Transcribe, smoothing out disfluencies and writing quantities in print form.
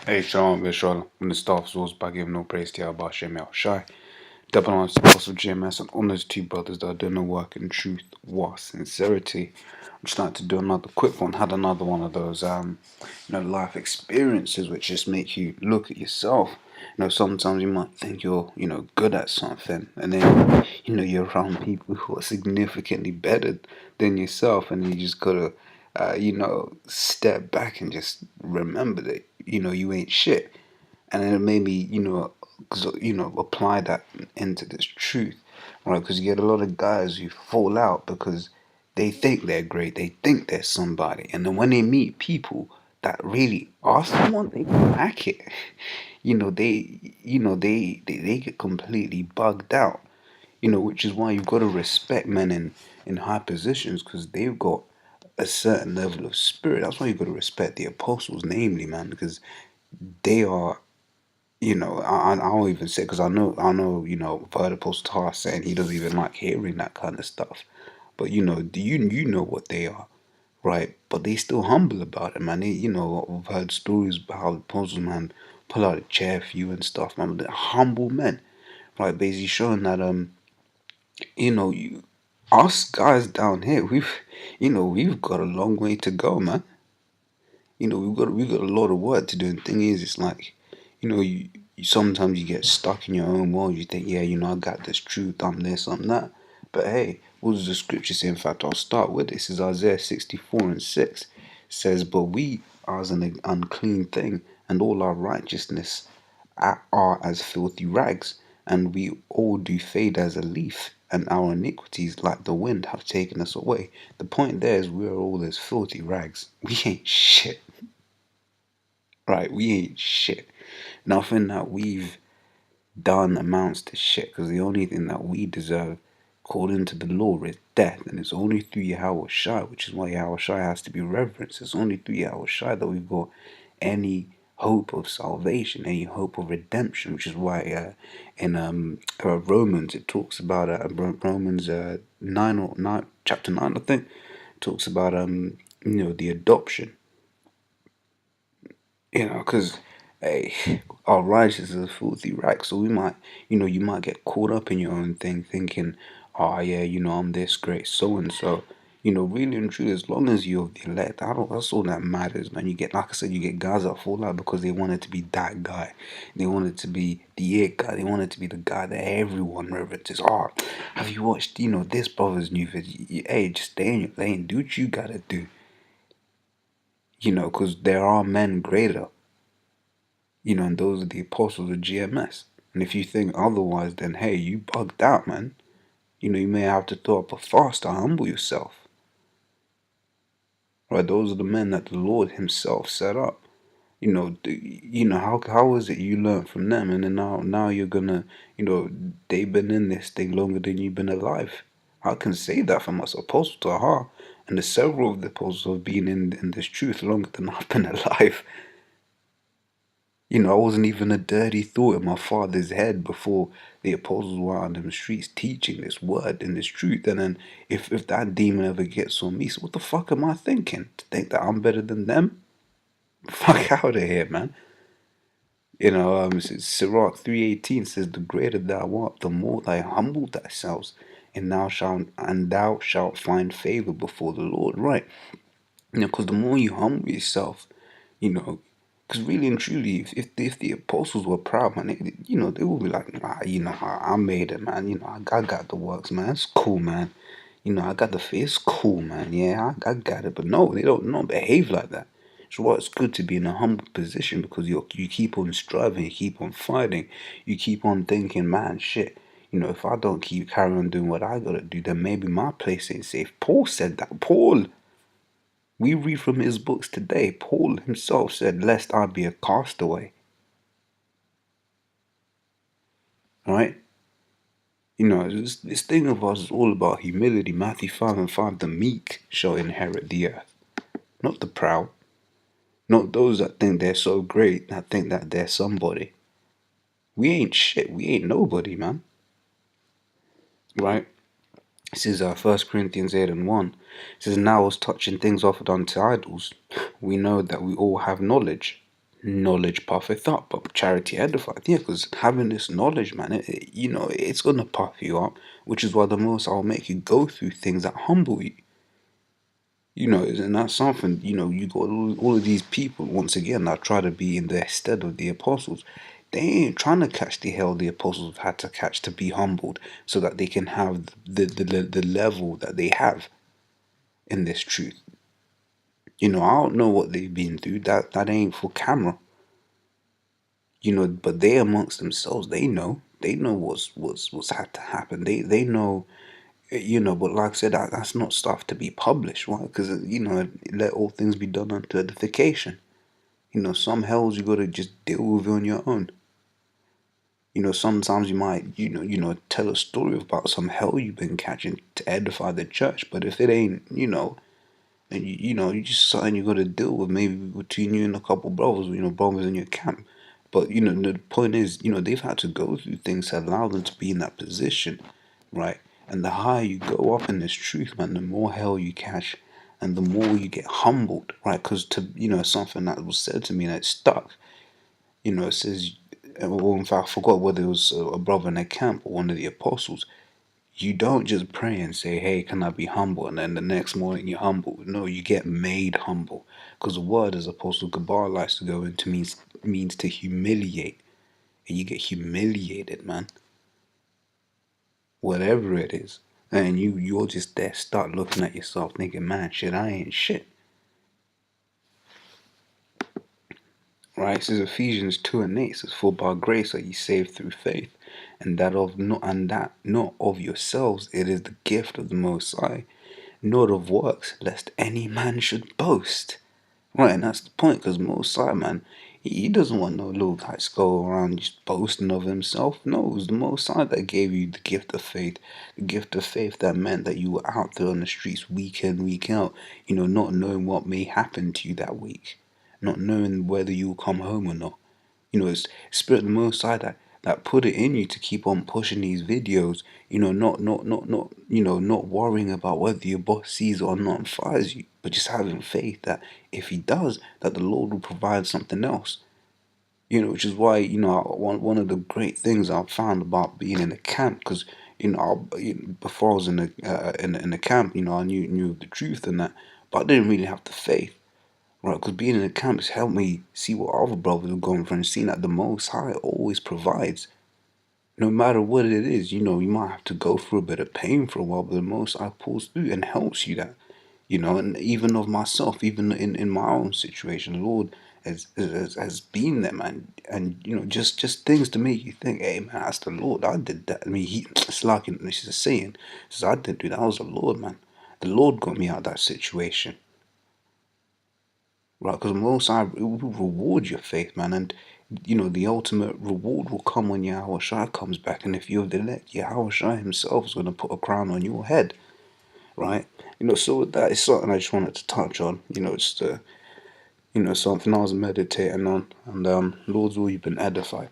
Hey, Shalom, Vishal. When the staff was by giving no praise to Yahweh Shem Shai. Double honors to the apostle GMS and honors to brothers that are doing the work in truth, what sincerity. I'm just like to do another quick one. Had another one of those, life experiences which just make you look at yourself. Sometimes you might think you're, good at something, and then, you're around people who are significantly better than yourself, and you just gotta, step back and just remember that, you ain't shit. And then maybe, apply that into this truth, right? Because you get a lot of guys who fall out because they think they're great, they think they're somebody, and then when they meet people that really are someone, they lack it. They get completely bugged out. Which is why you've got to respect men in high positions, because they've got a certain level of spirit. That's why you've got to respect the apostles, namely, man, because they are. I'll even say, because I know, I've heard Apostle Tar saying he doesn't even like hearing that kind of stuff. But you know what they are, right? But they still humble about it, man. I've heard stories about how the apostles, man, pull out a chair for you and stuff, man. They're humble men, right? Basically showing that us guys down here, we've got a long way to go, man. We've got a lot of work to do. And the thing is, it's like, you sometimes you get stuck in your own world. You think, yeah, I got this truth, I'm this, I'm that. But hey, what does the scripture say? In fact, I'll start with this. Is Isaiah 64:6. It says, but we are as an unclean thing, and all our righteousness are as filthy rags, and we all do fade as a leaf, and our iniquities like the wind have taken us away. The point there is we're all as filthy rags. We ain't shit. Right, we ain't shit. Nothing that we've done amounts to shit, because the only thing that we deserve, according to the law, is death. And it's only through Yahweh Shai, which is why Yahweh Shai has to be reverenced. It's only through Yahweh Shai that we've got any hope of salvation, any hope of redemption, which is why in Romans it talks about Romans 9 chapter 9, I think, talks about the adoption. Because, hey, our righteousness is a filthy rag. So we might, you might get caught up in your own thing, thinking, oh yeah, I'm this great so and so. Really and truly, as long as you're the elect, that's all that matters, man. You get, like I said, you get guys that fall out because they wanted to be that guy. They wanted to be the it guy. They wanted to be the guy that everyone reverences. Oh, have you watched, this brother's new video? Hey, just stay in your lane. Do what you gotta do. Because there are men greater. And those are the apostles of GMS. And if you think otherwise, then hey, you bugged out, man. You may have to throw up a fast to humble yourself. Right? Those are the men that the Lord Himself set up. How is it you learn from them, and then now you're gonna, they've been in this thing longer than you've been alive. I can say that for myself, Apostle Taha, and the several of the apostles have been in this truth longer than I've been alive. I wasn't even a dirty thought in my father's head before the apostles were out in the streets teaching this word and this truth. And then if that demon ever gets on me, so what the fuck am I thinking? To think that I'm better than them? Fuck out of here, man. Sirach 3:18 says, the greater thou art, the more thy humble thyself, and thou shalt find favor before the Lord. Right. Because the more you humble yourself, because really and truly, if the apostles were proud, man, they would be like, I made it, man. I got the works, man. It's cool, man. I got the faith. It's cool, man. Yeah, I got it. But no, they don't behave like that. So what? It's good to be in a humble position, because you keep on striving, you keep on fighting, you keep on thinking, man, shit. If I don't keep carrying on doing what I gotta do, then maybe my place ain't safe. Paul said that. Paul. We read from his books today. Paul himself said, lest I be a castaway. Right? This thing of us is all about humility. Matthew 5:5, the meek shall inherit the earth. Not the proud. Not those that think they're so great, that think that they're somebody. We ain't shit. We ain't nobody, man. Right? This is 1 Corinthians 8:1. It says, now as touching things offered unto idols, we know that we all have knowledge. knowledge puffeth up, but charity edifieth. Yeah, because having this knowledge, man, it's gonna puff you up, which is why the most I'll make you go through things that humble you. And that's something, you got all of these people, once again, that try to be in the stead of the apostles. They ain't trying to catch the hell the apostles have had to catch to be humbled so that they can have the level that they have in this truth. I don't know what they've been through. That ain't for camera. But they amongst themselves, they know. They know what's had to happen. They know. But like I said, that's not stuff to be published, right? Because let all things be done unto edification. Some hells you gotta just deal with on your own. Sometimes you might, tell a story about some hell you've been catching to edify the church. But if it ain't, and you just something you gotta deal with, maybe between you and a couple brothers, brothers in your camp. But the point is, they've had to go through things to allow them to be in that position, right? And the higher you go up in this truth, man, the more hell you catch, and the more you get humbled, right? Because something that was said to me that stuck. It says, well, in fact, I forgot whether it was a brother in a camp or one of the apostles. You don't just pray and say, "Hey, can I be humble?" and then the next morning you're humble. No, you get made humble, because the word, as Apostle Gabar likes to go into, means to humiliate, and you get humiliated, man. Whatever it is, and you're just there, start looking at yourself, thinking, "Man, shit, I ain't shit." Right? It says Ephesians 2:8 says, "For by grace are ye saved through faith, and that not of yourselves, it is the gift of the Most High, not of works, lest any man should boast." Right, and that's the point, because Most High, man, he doesn't want no little guys go around just boasting of himself. No, it was the Most High that gave you the gift of faith. The gift of faith that meant that you were out there on the streets week in, week out, not knowing what may happen to you that week, not knowing whether you'll come home or not. It's Spirit of the Most High that put it in you to keep on pushing these videos, not worrying about whether your boss sees it or not and fires you, but just having faith that if he does, that the Lord will provide something else. Which is why, one of the great things I've found about being in a camp, because, before I was in the camp, I knew the truth and that, but I didn't really have the faith. Right, because being in the camp has helped me see what other brothers have gone through and seen that the Most High always provides. No matter what it is, you might have to go through a bit of pain for a while, but the Most High pulls through and helps you that. And even of myself, even in my own situation, the Lord has been there, man. And, just things to make you think, hey, man, that's the Lord. I did that. I mean, it's like, this is a saying. He says, I didn't do that. I was the Lord, man. The Lord got me out of that situation. Right, because Most High will reward your faith, man, and the ultimate reward will come when Yahweh Shai comes back, and if you're the elect, Yahweh Shai himself is going to put a crown on your head, right? So that is something I just wanted to touch on. It's something I was meditating on, and Lord's will you've been edified.